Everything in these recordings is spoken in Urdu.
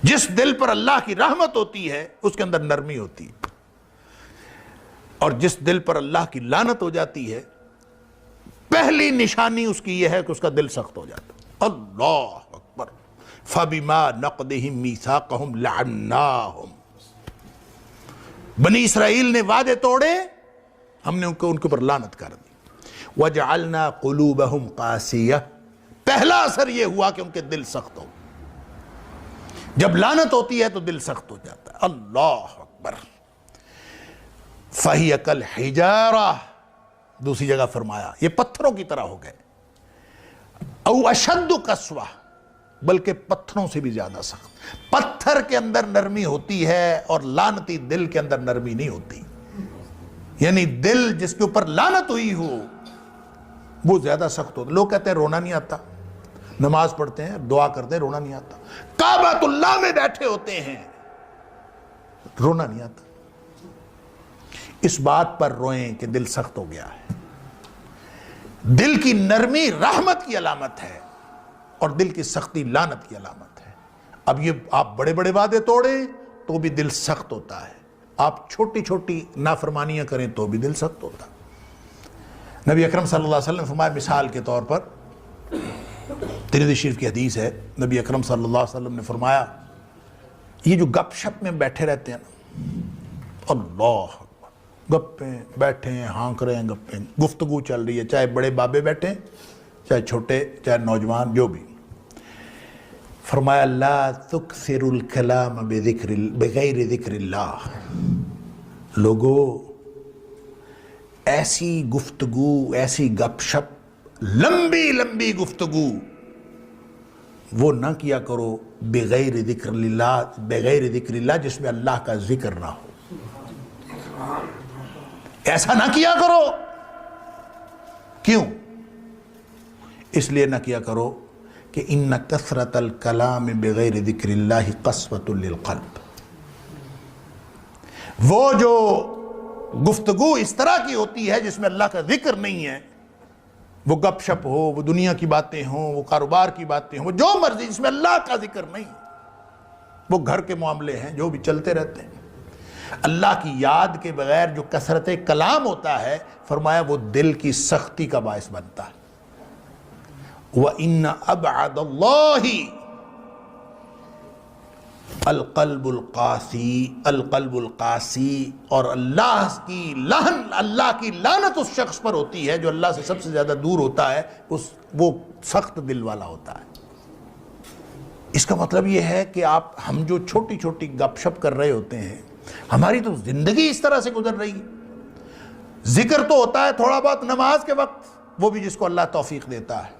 جس دل پر اللہ کی رحمت ہوتی ہے اس کے اندر نرمی ہوتی ہے، اور جس دل پر اللہ کی لعنت ہو جاتی ہے پہلی نشانی اس کی یہ ہے کہ اس کا دل سخت ہو جاتا ہے۔ اللہ اکبر۔ فَبِمَا نَقْضِهِمْ مِيثَاقَهُمْ لَعَنَّاهُمْ، بنی اسرائیل نے وعدے توڑے، ہم نے ان کے اوپر لعنت کر دی۔ وَجَعَلْنَا قُلُوبَهُمْ قَاسِيَةً، پہلا اثر یہ ہوا کہ ان کے دل سخت ہو، جب لعنت ہوتی ہے تو دل سخت ہو جاتا ہے۔ اللہ اکبر۔ فَهِيَ كَالْحِجَارَةِ، دوسری جگہ فرمایا یہ پتھروں کی طرح ہو گئے، او اشد قسوہ، بلکہ پتھروں سے بھی زیادہ سخت۔ پتھر کے اندر نرمی ہوتی ہے اور لعنتی دل کے اندر نرمی نہیں ہوتی، یعنی دل جس کے اوپر لعنت ہوئی ہو وہ زیادہ سخت ہوتا۔ لوگ کہتے ہیں رونا نہیں آتا، نماز پڑھتے ہیں دعا کرتے ہیں رونا نہیں آتا، کعبۃ اللہ میں بیٹھے ہوتے ہیں رونا نہیں آتا۔ اس بات پر روئیں کہ دل سخت ہو گیا ہے۔ دل کی نرمی رحمت کی علامت ہے اور دل کی سختی لعنت کی علامت ہے۔ اب یہ آپ بڑے بڑے وعدے توڑیں تو بھی دل سخت ہوتا ہے، آپ چھوٹی چھوٹی نافرمانیاں کریں تو بھی دل سخت ہوتا ہے۔ نبی اکرم صلی اللہ علیہ وسلم نے فرمایا، مثال کے طور پر ترمذی شریف کی حدیث ہے، نبی اکرم صلی اللہ علیہ وسلم نے فرمایا یہ جو گپ شپ میں بیٹھے رہتے ہیں نا، اللہ گپیں بیٹھے ہیں، ہانک رہے ہیں، گپیں گفتگو چل رہی ہے، چاہے بڑے بابے بیٹھے چاہے چھوٹے چاہے نوجوان جو بھی، فرمایا لا تکثر الکلام بغیر ذکر اللہ، لوگو ایسی گفتگو ایسی گپ شپ لمبی لمبی گفتگو وہ نہ کیا کرو بغیر ذکر اللہ جس میں اللہ کا ذکر نہ ہو، ایسا نہ کیا کرو۔ کیوں؟ اس لیے نہ کیا کرو کہ ان کثرت الکلام بغیر ذکر اللہ قسوۃ للقلب، وہ جو گفتگو اس طرح کی ہوتی ہے جس میں اللہ کا ذکر نہیں ہے، وہ گپ شپ ہو، وہ دنیا کی باتیں ہوں، وہ کاروبار کی باتیں ہوں، وہ جو مرضی، جس میں اللہ کا ذکر نہیں، وہ گھر کے معاملے ہیں جو بھی چلتے رہتے ہیں، اللہ کی یاد کے بغیر جو کثرت کلام ہوتا ہے، فرمایا وہ دل کی سختی کا باعث بنتا ہے۔ وَإِنَّ أَبْعَدَ اللَّهِ القلب القاسی، اور اللہ کی لعنت اس شخص پر ہوتی ہے جو اللہ سے سب سے زیادہ دور ہوتا ہے، وہ سخت دل والا ہوتا ہے۔ اس کا مطلب یہ ہے کہ ہم جو چھوٹی چھوٹی گپ شپ کر رہے ہوتے ہیں، ہماری تو زندگی اس طرح سے گزر رہی ہے، ذکر تو ہوتا ہے تھوڑا بہت نماز کے وقت، وہ بھی جس کو اللہ توفیق دیتا ہے،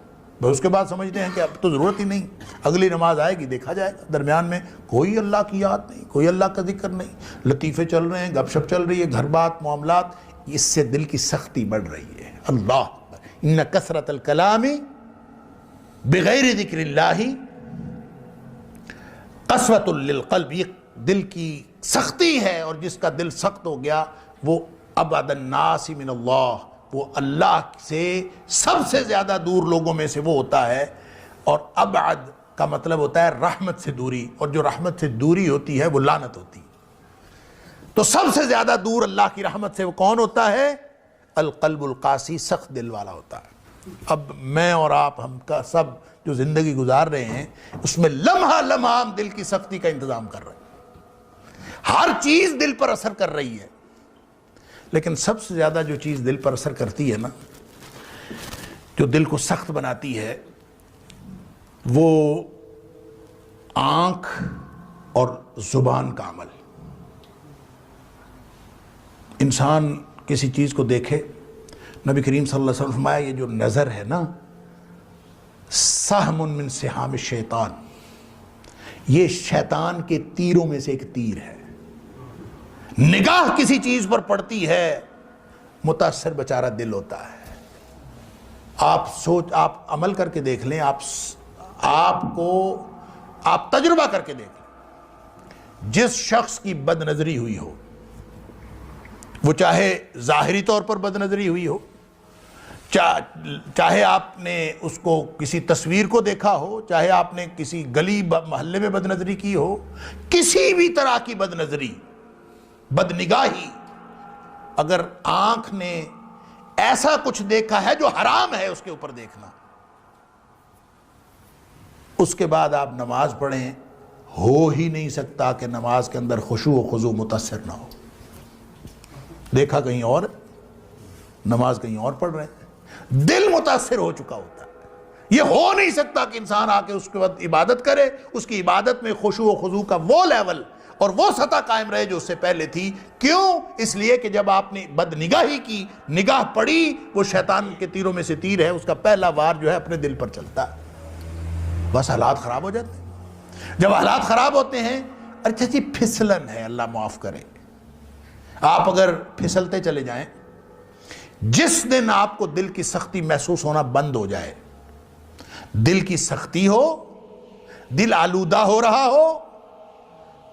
اس کے بعد سمجھتے ہیں کہ اب تو ضرورت ہی نہیں، اگلی نماز آئے گی دیکھا جائے گا، درمیان میں کوئی اللہ کی یاد نہیں، کوئی اللہ کا ذکر نہیں، لطیفے چل رہے ہیں، گپ شپ چل رہی ہے، گھر بات معاملات، اس سے دل کی سختی بڑھ رہی ہے۔ اللہ ان کثرت الکلام بغیر ذکر اللہ قسوۃ للقلب، یہ دل کی سختی ہے، اور جس کا دل سخت ہو گیا وہ ابعد الناس من اللہ، وہ اللہ سے سب سے زیادہ دور لوگوں میں سے وہ ہوتا ہے، اور ابعد کا مطلب ہوتا ہے رحمت سے دوری، اور جو رحمت سے دوری ہوتی ہے وہ لعنت ہوتی ہے۔ تو سب سے زیادہ دور اللہ کی رحمت سے وہ کون ہوتا ہے؟ القلب القاسی، سخت دل والا ہوتا ہے۔ اب میں اور آپ ہم کا سب جو زندگی گزار رہے ہیں اس میں لمحہ لمحہ ہم دل کی سختی کا انتظام کر رہے ہیں، ہر چیز دل پر اثر کر رہی ہے، لیکن سب سے زیادہ جو چیز دل پر اثر کرتی ہے نا، جو دل کو سخت بناتی ہے، وہ آنکھ اور زبان کا عمل۔ انسان کسی چیز کو دیکھے، نبی کریم صلی اللہ علیہ وسلم نے فرمایا یہ جو نظر ہے نا، سہم من سہام الشیطان، یہ شیطان کے تیروں میں سے ایک تیر ہے۔ نگاہ کسی چیز پر پڑتی ہے، متاثر بیچارہ دل ہوتا ہے۔ آپ عمل کر کے دیکھ لیں، آپ تجربہ کر کے دیکھ لیں، جس شخص کی بد نظری ہوئی ہو، وہ چاہے ظاہری طور پر بد نظری ہوئی ہو، چاہے آپ نے اس کو کسی تصویر کو دیکھا ہو، چاہے آپ نے کسی گلی محلے میں بد نظری کی ہو، کسی بھی طرح کی بد نظری، بد نگاہی، اگر آنکھ نے ایسا کچھ دیکھا ہے جو حرام ہے اس کے اوپر دیکھنا، اس کے بعد آپ نماز پڑھیں، ہو ہی نہیں سکتا کہ نماز کے اندر خشوع و خضوع متاثر نہ ہو۔ دیکھا کہیں اور، نماز کہیں اور پڑھ رہے ہیں، دل متاثر ہو چکا ہوتا ہے۔ یہ ہو نہیں سکتا کہ انسان آ کے اس کے بعد عبادت کرے، اس کی عبادت میں خشوع و خضوع کا وہ لیول اور وہ سطح قائم رہے جو اس سے پہلے تھی۔ کیوں؟ اس لیے کہ جب آپ نے بد نگاہی کی، نگاہ پڑی، وہ شیطان کے تیروں میں سے تیر ہے، اس کا پہلا وار جو ہے اپنے دل پر چلتا ہے، بس حالات خراب ہو جاتے ہیں۔ جب حالات خراب ہوتے ہیں، اچھا جی پھسلن ہے، اللہ معاف کرے، آپ اگر پھسلتے چلے جائیں، جس دن آپ کو دل کی سختی محسوس ہونا بند ہو جائے، دل کی سختی ہو، دل آلودہ ہو رہا ہو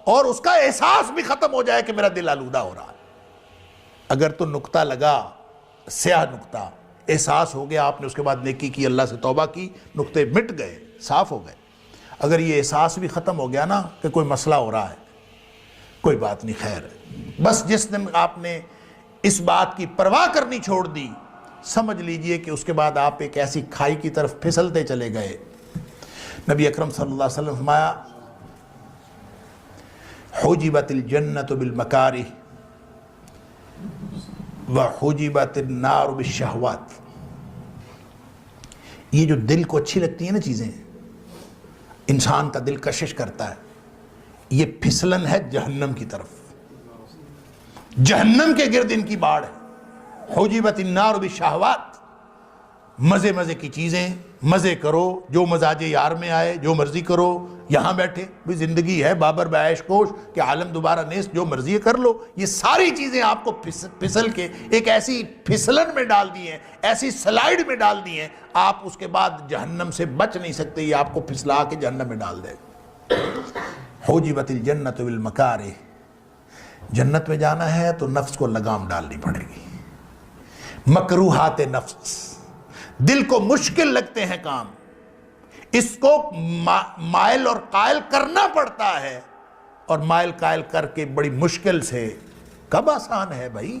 اور اس کا احساس بھی ختم ہو جائے کہ میرا دل آلودہ ہو رہا ہے، اگر تو نقطہ لگا، سیاہ نقطہ، احساس ہو گیا، آپ نے اس کے بعد نیکی کی، اللہ سے توبہ کی، نقطے مٹ گئے، صاف ہو گئے۔ اگر یہ احساس بھی ختم ہو گیا نا کہ کوئی مسئلہ ہو رہا ہے، کوئی بات نہیں، خیر ہے، بس جس دن آپ نے اس بات کی پرواہ کرنی چھوڑ دی، سمجھ لیجئے کہ اس کے بعد آپ ایک ایسی کھائی کی طرف پھسلتے چلے گئے۔ نبی اکرم صلی اللہ علیہ وسلم فرمایا، حجبت الجنت بالمکارہ وحجبت النار بالشہوات۔ یہ جو دل کو اچھی لگتی ہیں نا چیزیں، انسان کا دل کشش کرتا ہے، یہ پھسلن ہے جہنم کی طرف، جہنم کے گرد ان کی باڑ ہے۔ حجبت النار بالشہوات، مزے مزے کی چیزیں، مزے کرو، جو مزاج یار میں آئے جو مرضی کرو، یہاں بیٹھے بھی زندگی ہے بابر بعیش کوش کہ عالم دوبارہ نیست، جو مرضی کر لو، یہ ساری چیزیں آپ کو پھسل کے ایک ایسی پھسلن میں ڈال دی ہیں، ایسی سلائیڈ میں ڈال دی ہیں، آپ اس کے بعد جہنم سے بچ نہیں سکتے، یہ آپ کو پھسلا کے جہنم میں ڈال دے۔ حجبت الجنت بالمکارہ، جنت میں جانا ہے تو نفس کو لگام ڈالنی پڑے گی، مکروہات نفس، دل کو مشکل لگتے ہیں کام، اس کو مائل اور قائل کرنا پڑتا ہے، اور مائل قائل کر کے بڑی مشکل سے، کب آسان ہے بھائی،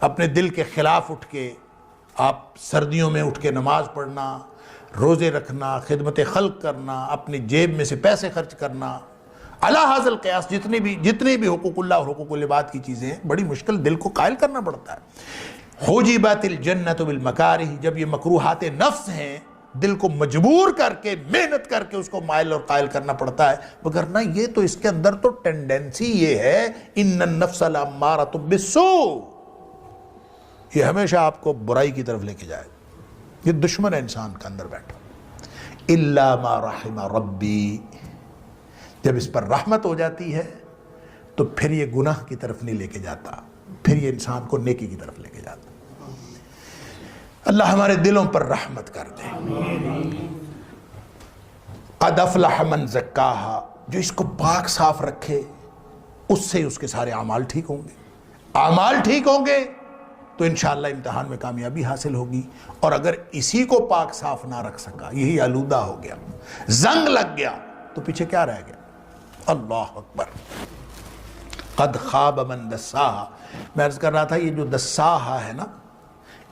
اپنے دل کے خلاف اٹھ کے آپ سردیوں میں اٹھ کے نماز پڑھنا، روزے رکھنا، خدمت خلق کرنا، اپنی جیب میں سے پیسے خرچ کرنا، علی ھذا القیاس، جتنے بھی حقوق اللہ اور حقوق العباد کی چیزیں ہیں، بڑی مشکل دل کو قائل کرنا پڑتا ہے۔ حجبت الجنت بالمکارہ، جب یہ مکروہات نفس ہیں، دل کو مجبور کر کے، محنت کر کے اس کو مائل اور قائل کرنا پڑتا ہے، وگرنہ یہ تو اس کے اندر تو ٹینڈنسی یہ ہے، ان النفس لامارۃ بالسوء، یہ ہمیشہ آپ کو برائی کی طرف لے کے جائے، یہ دشمن ہے انسان کا اندر بیٹھا۔ الا ما رحم ربی، جب اس پر رحمت ہو جاتی ہے تو پھر یہ گناہ کی طرف نہیں لے کے جاتا، پھر یہ انسان کو نیکی کی طرف لے کے جاتا۔ اللہ ہمارے دلوں پر رحمت کر دے۔ قد افلح من زکاہا، جو اس کو پاک صاف رکھے، اس سے اس کے سارے اعمال ٹھیک ہوں گے، اعمال ٹھیک ہوں گے تو انشاءاللہ امتحان میں کامیابی حاصل ہوگی۔ اور اگر اسی کو پاک صاف نہ رکھ سکا، یہی آلودہ ہو گیا، زنگ لگ گیا، تو پیچھے کیا رہ گیا؟ اللہ اکبر۔ قد خواب من دساہا، میں عرض کر رہا تھا یہ جو دساہا ہے نا،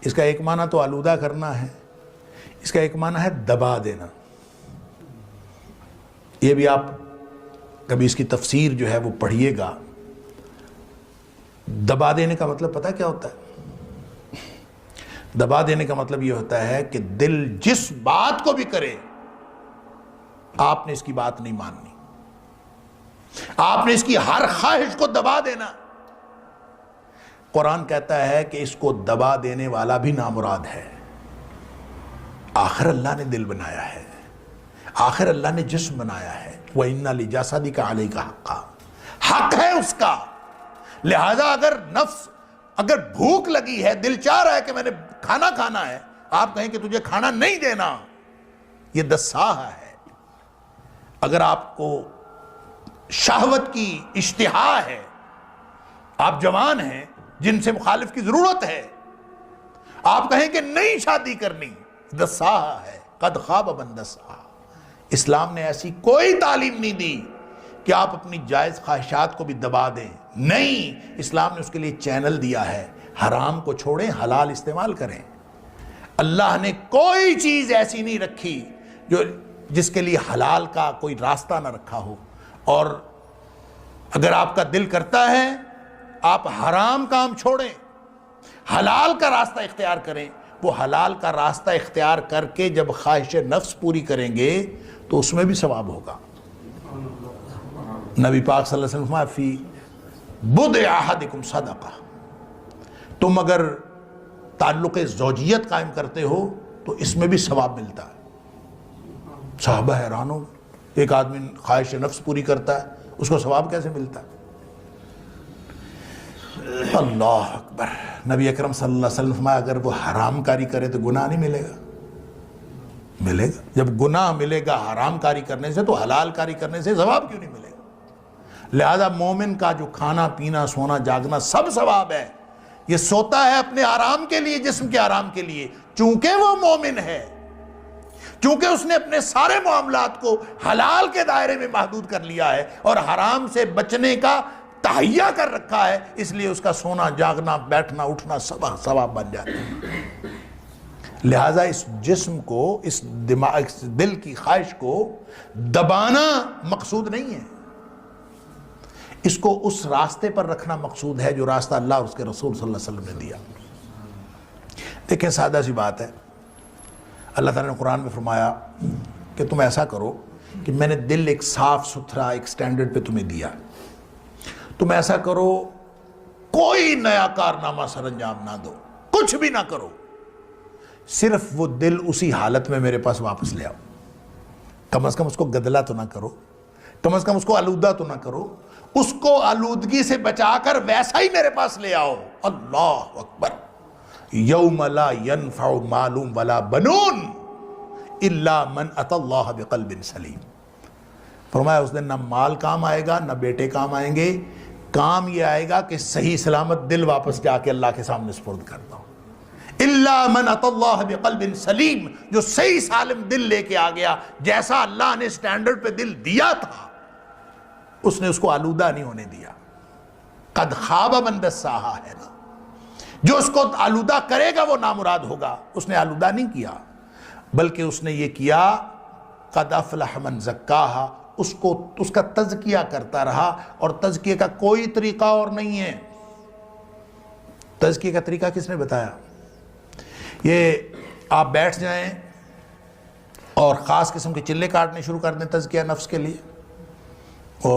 اس کا ایک معنی تو آلودہ کرنا ہے، اس کا ایک معنی ہے دبا دینا۔ یہ بھی آپ کبھی اس کی تفسیر جو ہے وہ پڑھیے گا۔ دبا دینے کا مطلب پتہ کیا ہوتا ہے؟ دبا دینے کا مطلب یہ ہوتا ہے کہ دل جس بات کو بھی کرے، آپ نے اس کی بات نہیں ماننی، آپ نے اس کی ہر خواہش کو دبا دینا۔ قرآن کہتا ہے کہ اس کو دبا دینے والا بھی نامراد ہے۔ آخر اللہ نے دل بنایا ہے، آخر اللہ نے جسم بنایا ہے، وَإِنَّ لِجَسَدِكَ عَلَيْكَ حَقًّا، حق ہے اس کا۔ لہذا اگر بھوک لگی ہے، دل چاہ رہا ہے کہ میں نے کھانا کھانا ہے، آپ کہیں کہ تجھے کھانا نہیں دینا، یہ دساہا ہے۔ اگر آپ کو شہوت کی اشتہا ہے، آپ جوان ہیں، جن سے مخالف کی ضرورت ہے، آپ کہیں کہ نہیں شادی کرنی، دساہا ہے، قد خواب من دساہا۔ اسلام نے ایسی کوئی تعلیم نہیں دی کہ آپ اپنی جائز خواہشات کو بھی دبا دیں، نہیں، اسلام نے اس کے لیے چینل دیا ہے، حرام کو چھوڑیں، حلال استعمال کریں۔ اللہ نے کوئی چیز ایسی نہیں رکھی جس کے لیے حلال کا کوئی راستہ نہ رکھا ہو، اور اگر آپ کا دل کرتا ہے آپ حرام کام چھوڑیں، حلال کا راستہ اختیار کریں۔ وہ حلال کا راستہ اختیار کر کے جب خواہش نفس پوری کریں گے تو اس میں بھی ثواب ہوگا۔ نبی پاک صلی اللہ علیہ وسلم فرمایا فی بضع احدکم صدقہ، تم اگر تعلق زوجیت قائم کرتے ہو تو اس میں بھی ثواب ملتا ہے۔ صحابہ حیران ہو، ایک آدمی خواہش نفس پوری کرتا ہے، اس کو ثواب کیسے ملتا ہے؟ اللہ اکبر۔ نبی اکرم صلی اللہ علیہ وسلم فرمایا اگر وہ حرام کاری کرے تو گناہ نہیں ملے گا؟ ملے گا۔ جب گناہ ملے گا حرام کاری کرنے سے تو حلال کاری کرنے سے ثواب کیوں نہیں ملے گا؟ لہذا مومن کا جو کھانا پینا سونا جاگنا سب ثواب ہے۔ یہ سوتا ہے اپنے آرام کے لیے، جسم کے آرام کے لیے، چونکہ وہ مومن ہے، چونکہ اس نے اپنے سارے معاملات کو حلال کے دائرے میں محدود کر لیا ہے اور حرام سے بچنے کا تہیہ کر رکھا ہے، اس لیے اس کا سونا جاگنا بیٹھنا اٹھنا سب ثواب بن جاتا ہے۔ لہٰذا اس جسم کو، اس دماغ، اس دل کی خواہش کو دبانا مقصود نہیں ہے، اس کو اس راستے پر رکھنا مقصود ہے جو راستہ اللہ اور اس کے رسول صلی اللہ علیہ وسلم نے دیا۔ دیکھیں سادہ سی بات ہے، اللہ تعالیٰ نے قرآن میں فرمایا کہ تم ایسا کرو کہ میں نے دل ایک صاف ستھرا ایک سٹینڈرڈ پہ تمہیں دیا، تم ایسا کرو کوئی نیا کارنامہ سر انجام نہ دو، کچھ بھی نہ کرو، صرف وہ دل اسی حالت میں میرے پاس واپس لے آؤ۔ کم از کم اس کو گدلہ تو نہ کرو، کم از کم اس کو آلودہ تو نہ کرو، اس کو آلودگی سے بچا کر ویسا ہی میرے پاس لے آؤ۔ اللہ اکبر۔ یوم لا ینفع مال ولا بنون الا من اتی اللہ بقلب سلیم۔ فرمایا اس دن نہ مال کام آئے گا نہ بیٹے کام آئیں گے، کام یہ آئے گا کہ صحیح سلامت دل واپس جا کے اللہ کے سامنے سپرد کرتا ہوں۔ الا من اتی اللہ بقلب سلیم، جو صحیح سالم دل لے کے آ گیا، جیسا اللہ نے سٹینڈرڈ پہ دل دیا تھا اس نے اس کو آلودہ نہیں ہونے دیا۔ قد خواب من دساہا ہے نا، جو اس کو آلودہ کرے گا وہ نامراد ہوگا، اس نے آلودہ نہیں کیا، بلکہ اس نے یہ کیا قد افلح من زکاہا، اس کا تزکیہ کرتا رہا، اور تزکیہ کا کوئی طریقہ اور نہیں ہے۔ تزکیہ کا طریقہ کس نے بتایا؟ یہ آپ بیٹھ جائیں اور خاص قسم کے چلے کاٹنے شروع کر دیں تزکیہ نفس کے لیے۔ وہ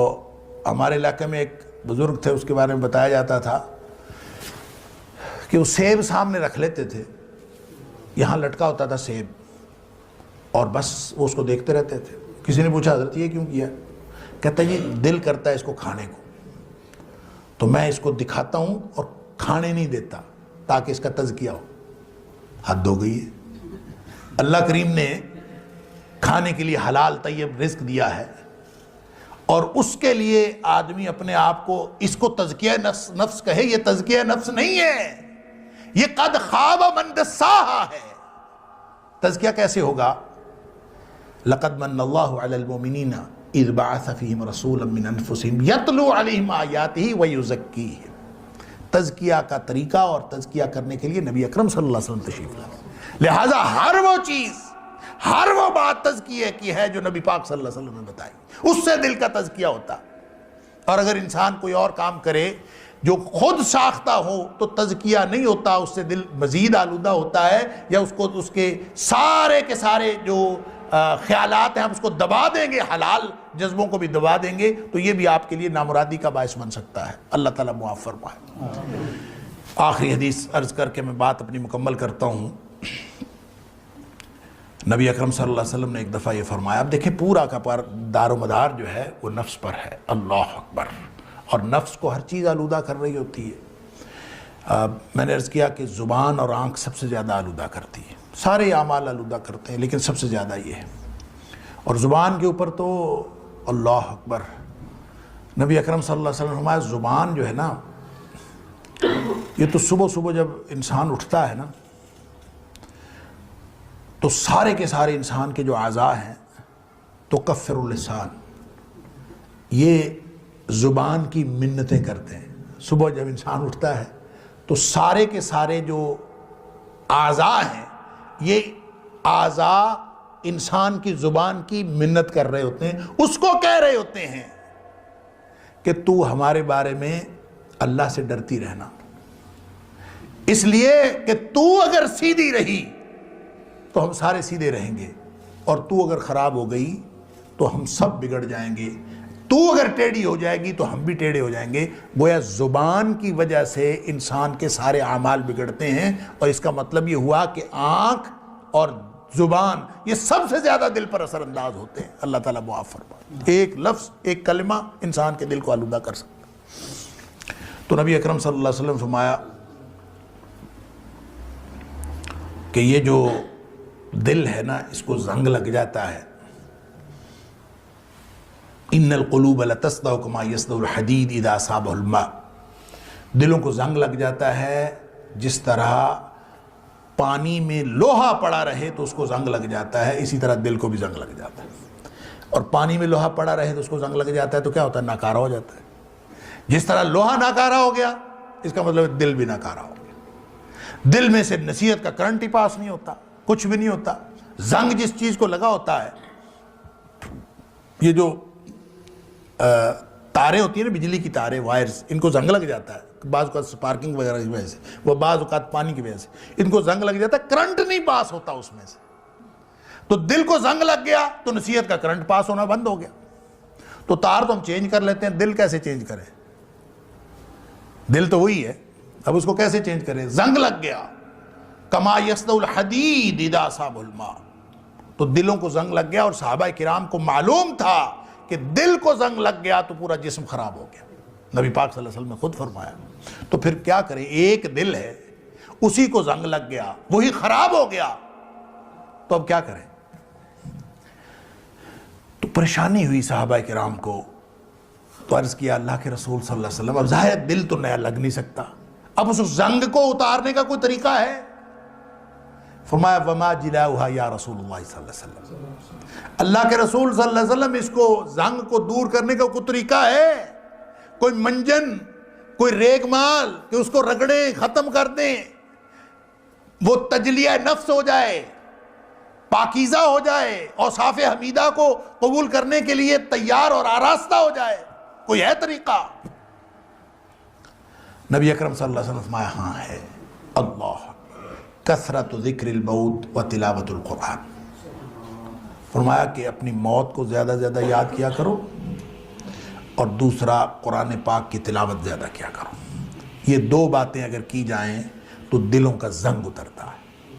ہمارے علاقے میں ایک بزرگ تھے، اس کے بارے میں بتایا جاتا تھا کہ وہ سیب سامنے رکھ لیتے تھے، یہاں لٹکا ہوتا تھا سیب، اور بس وہ اس کو دیکھتے رہتے تھے۔ کسی نے پوچھا حضرت یہ کیوں کیا؟ کہتا ہے یہ دل کرتا ہے اس کو کھانے کو، تو میں اس کو دکھاتا ہوں اور کھانے نہیں دیتا تاکہ اس کا تزکیہ ہو۔ حد ہو گئی ہے۔ اللہ کریم نے کھانے کے لیے حلال طیب رزق دیا ہے، اور اس کے لیے آدمی اپنے آپ کو، اس کو تزکیہ نفس کہے، یہ تزکیہ نفس نہیں ہے، یہ قد خواب من دساہا ہے۔ تزکیہ کیسے ہوگا؟ لقد من اللہ علی المؤمنین اذ بعث فیہم رسولا من انفسہم یتلو علیہم آیاتہ ویزکیہم۔ تزکیہ کا طریقہ اور تزکیہ کرنے کے لیے نبی اکرم صلی اللہ علیہ وسلم تشریف لائے، لہٰذا ہر وہ چیز، ہر وہ بات تزکیہ کی ہے جو نبی پاک صلی اللہ علیہ وسلم نے بتائی، اس سے دل کا تزکیہ ہوتا۔ اور اگر انسان کوئی اور کام کرے جو خود ساختہ ہو تو تزکیہ نہیں ہوتا، اس سے دل مزید آلودہ ہوتا ہے، یا اس کو اس کے سارے جو خیالات ہیں ہم اس کو دبا دیں گے، حلال جذبوں کو بھی دبا دیں گے، تو یہ بھی آپ کے لیے نامرادی کا باعث بن سکتا ہے۔ اللہ تعالیٰ معاف فرمائے۔ آخری حدیث عرض کر کے میں بات اپنی مکمل کرتا ہوں۔ نبی اکرم صلی اللہ علیہ وسلم نے ایک دفعہ یہ فرمایا، اب دیکھیں پورا کا پر دار و مدار جو ہے وہ نفس پر ہے۔ اللہ اکبر۔ اور نفس کو ہر چیز آلودہ کر رہی ہوتی ہے۔ میں نے عرض کیا کہ زبان اور آنکھ سب سے زیادہ آلودہ کرتی ہے، سارے اعمال آلودہ کرتے ہیں لیکن سب سے زیادہ یہ ہے۔ اور زبان کے اوپر تو اللہ اکبر، نبی اکرم صلی اللہ علیہ وسلم فرمایا زبان جو ہے نا، یہ تو صبح صبح جب انسان اٹھتا ہے نا تو سارے کے سارے انسان کے جو اعضاء ہیں تو کفر اللسان، یہ زبان کی منتیں کرتے ہیں۔ صبح جب انسان اٹھتا ہے تو سارے کے سارے جو اعضاء ہیں یہ اعضاء انسان کی زبان کی منت کر رہے ہوتے ہیں، اس کو کہہ رہے ہوتے ہیں کہ تو ہمارے بارے میں اللہ سے ڈرتی رہنا، اس لیے کہ تو اگر سیدھی رہی تو ہم سارے سیدھے رہیں گے، اور تو اگر خراب ہو گئی تو ہم سب بگڑ جائیں گے، تو اگر ٹیڑھی ہو جائے گی تو ہم بھی ٹیڑھے ہو جائیں گے۔ گویا زبان کی وجہ سے انسان کے سارے اعمال بگڑتے ہیں، اور اس کا مطلب یہ ہوا کہ آنکھ اور زبان یہ سب سے زیادہ دل پر اثر انداز ہوتے ہیں۔ اللہ تعالیٰ معاف فرمائے، ایک لفظ ایک کلمہ انسان کے دل کو آلودہ کر سکتا ہے۔ تو نبی اکرم صلی اللہ علیہ وسلم فرمایا کہ یہ جو دل ہے نا، اس کو زنگ لگ جاتا ہے۔ ان القلوب لتصدع کما یصدع الحدید اذا اصابہ الماء، دلوں کو زنگ لگ جاتا ہے جس طرح پانی میں لوہا پڑا رہے تو اس کو زنگ لگ جاتا ہے، اسی طرح دل کو بھی زنگ لگ جاتا ہے۔ اور پانی میں لوہا پڑا رہے تو اس کو زنگ لگ جاتا ہے تو کیا ہوتا ہے؟ ناکارہ ہو جاتا ہے۔ جس طرح لوہا ناکارہ ہو گیا، اس کا مطلب دل بھی ناکارہ ہو گیا۔ دل میں سے نصیحت کا کرنٹ ہی پاس نہیں ہوتا، کچھ بھی نہیں ہوتا۔ زنگ جس چیز کو لگا ہوتا ہے، یہ جو تاریں ہوتی ہیں نا، بجلی کی تاریں، وائرز، ان کو زنگ لگ جاتا ہے، بعض اوقات سپارکنگ وغیرہ کی وجہ سے، وہ بعض اوقات پانی کی وجہ سے ان کو زنگ لگ جاتا ہے، کرنٹ نہیں پاس ہوتا اس میں سے۔ تو دل کو زنگ لگ گیا تو نصیحت کا کرنٹ پاس ہونا بند ہو گیا۔ تو تار تو ہم چینج کر لیتے ہیں، دل کیسے چینج کریں؟ دل تو وہی ہے، اب اس کو کیسے چینج کریں؟ زنگ لگ گیا، کما یصدع الحدید اذا اصابہ الماء، تو دلوں کو زنگ لگ گیا۔ اور صحابہ کرام کو معلوم تھا کہ دل کو زنگ لگ گیا تو پورا جسم خراب ہو گیا، نبی پاک صلی اللہ علیہ وسلم نے خود فرمایا۔ تو پھر کیا کریں؟ ایک دل ہے، اسی کو زنگ لگ گیا، وہی خراب ہو گیا، تو اب کیا کریں؟ تو پریشانی ہوئی صحابہ کرام کو، تو عرض کیا اللہ کے رسول صلی اللہ علیہ وسلم، اب ظاہر دل تو نیا لگ نہیں سکتا، اب اس زنگ کو اتارنے کا کوئی طریقہ ہے؟ فرمایا وما جلاؤہا یا رسول اللہ صلی اللہ علیہ وسلم، اللہ کے رسول صلی اللہ علیہ وسلم، اس کو زنگ کو دور کرنے کا کوئی طریقہ ہے؟ کوئی منجن، کوئی ریگ مال کہ اس کو رگڑیں، ختم کر دیں، وہ تجلیہ نفس ہو جائے، پاکیزہ ہو جائے، اوصاف حمیدہ کو قبول کرنے کے لیے تیار اور آراستہ ہو جائے؟ کوئی ہے طریقہ؟ نبی اکرم صلی اللہ علیہ وسلم فرمایا ہاں ہے، اللہ کثرت ذکر الموت و تلاوت القرآن، فرمایا کہ اپنی موت کو زیادہ زیادہ یاد کیا کرو، اور دوسرا قرآن پاک کی تلاوت زیادہ کیا کرو۔ یہ دو باتیں اگر کی جائیں تو دلوں کا زنگ اترتا ہے۔